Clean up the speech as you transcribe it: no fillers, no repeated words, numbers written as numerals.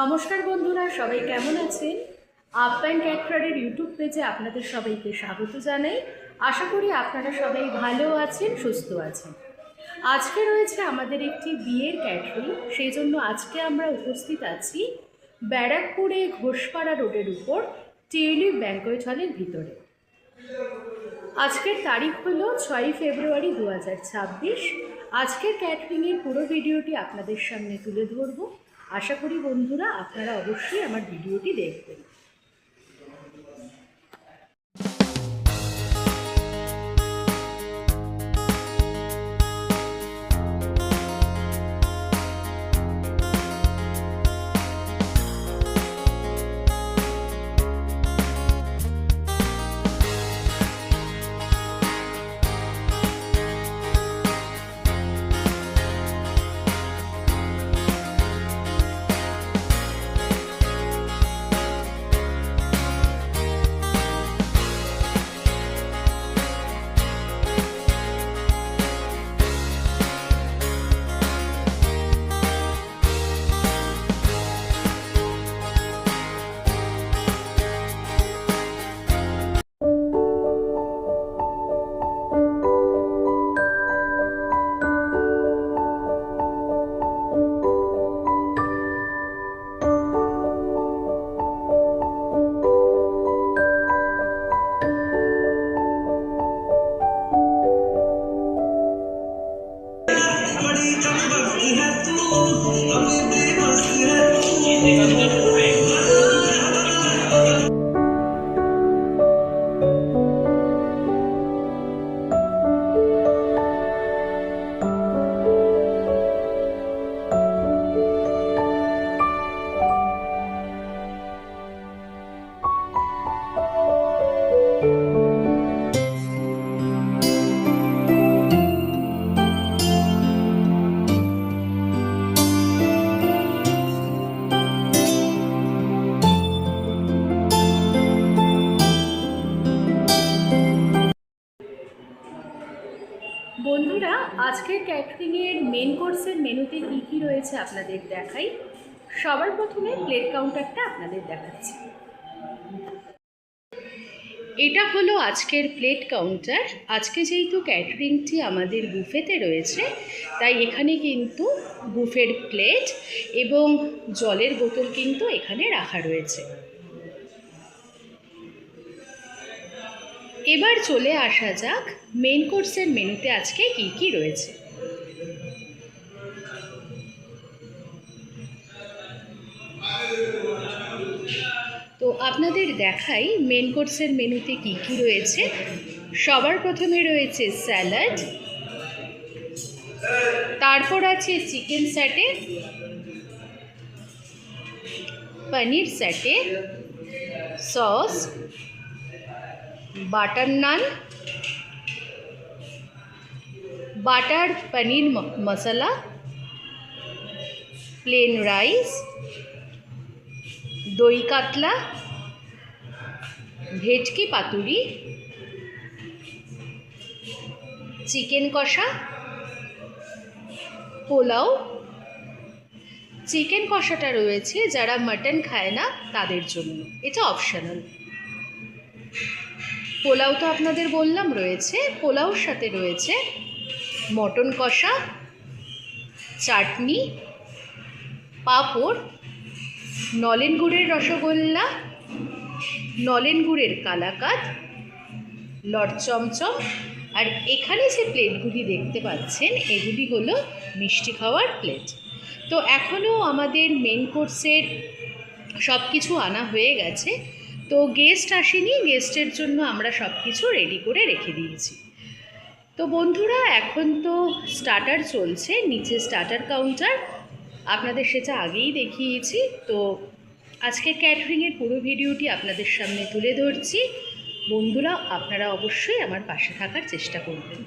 নমস্কার বন্ধুরা, সবাই কেমন আছেন? আপ্যায়ন ক্যাটারারের ইউটিউব পেজে আপনাদের সবাইকে স্বাগত জানাই। আশা করি আপনারা সবাই ভালো আছেন, সুস্থ আছেন। আজকে রয়েছে আমাদের একটি বিয়ের ক্যাটারিং, সেই জন্য আজকে আমরা উপস্থিত আছি ব্যারাকপুরে ঘোষপাড়া রোডের উপর টিউলিপ ব্যাংকোয়েট হলের ভিতরে। আজকের তারিখ হলো 6 ফেব্রুয়ারি 2026। আজকের ক্যাটারিংয়ের পুরো ভিডিওটি আপনাদের সামনে তুলে ধরব। আশা করি বন্ধুরা আপনারা অবশ্যই আমার ভিডিওটি দেখবেন। বন্ধুরা, আজকের ক্যাটারিংয়ের মেন কোর্সের মেনুতে কী কী রয়েছে আপনাদের দেখাই। সবার প্রথমে প্লেট কাউন্টারটা আপনাদের দেখাচ্ছি। এটা হলো আজকের প্লেট কাউন্টার। আজকে যেহেতু ক্যাটারিংটি আমাদের বুফেতে রয়েছে, তাই এখানে কিন্তু বুফের প্লেট এবং জলের বোতল কিন্তু এখানে রাখা রয়েছে। এবার চলে আসা যাক মেন কোর্সের মেনুতে আজকে কী কী রয়েছে। তো আপনাদের দেখাই মেন কোর্সের মেনুতে কী কী রয়েছে। সবার প্রথমে রয়েছে স্যালাড, তারপর আছে চিকেন স্যাটে, পনির স্যাটে, সস, বাটার নান, বাটার পনির মশলা, প্লেন রাইস, দই কাতলা, ভেটকি পাতুরি, চিকেন কষা, পোলাও। চিকেন কষাটা রয়েছে যারা মাটন খায় না তাদের জন্য, এটা অপশনাল। পোলাও তো আপনাদের বললাম রয়েছে। পোলাওর সাথে রয়েছে মটন কষা, চাটনি, পাঁপড়, নলেন গুড়ের রসগোল্লা, নলেন গুড়ের কালাকাঁদ, লট চমচম। আর এখানে যে প্লেটগুলি দেখতে পাচ্ছেন এগুলি হলো মিষ্টি খাওয়ার প্লেট। তো এখনও আমাদের মেন কোর্সের সব কিছু আনা হয়ে গেছে, তো গেস্ট আসেনি, গেস্টের জন্য আমরা সব কিছু রেডি করে রেখে দিয়েছি। তো বন্ধুরা, এখন তো স্টার্টার চলছে, নিচে স্টার্টার কাউন্টার, আপনাদের সেটা আগেই দেখিয়েছি। তো আজকের ক্যাটারিংয়ের পুরো ভিডিওটি আপনাদের সামনে তুলে ধরছি। বন্ধুরা, আপনারা অবশ্যই আমার পাশে থাকার চেষ্টা করবেন।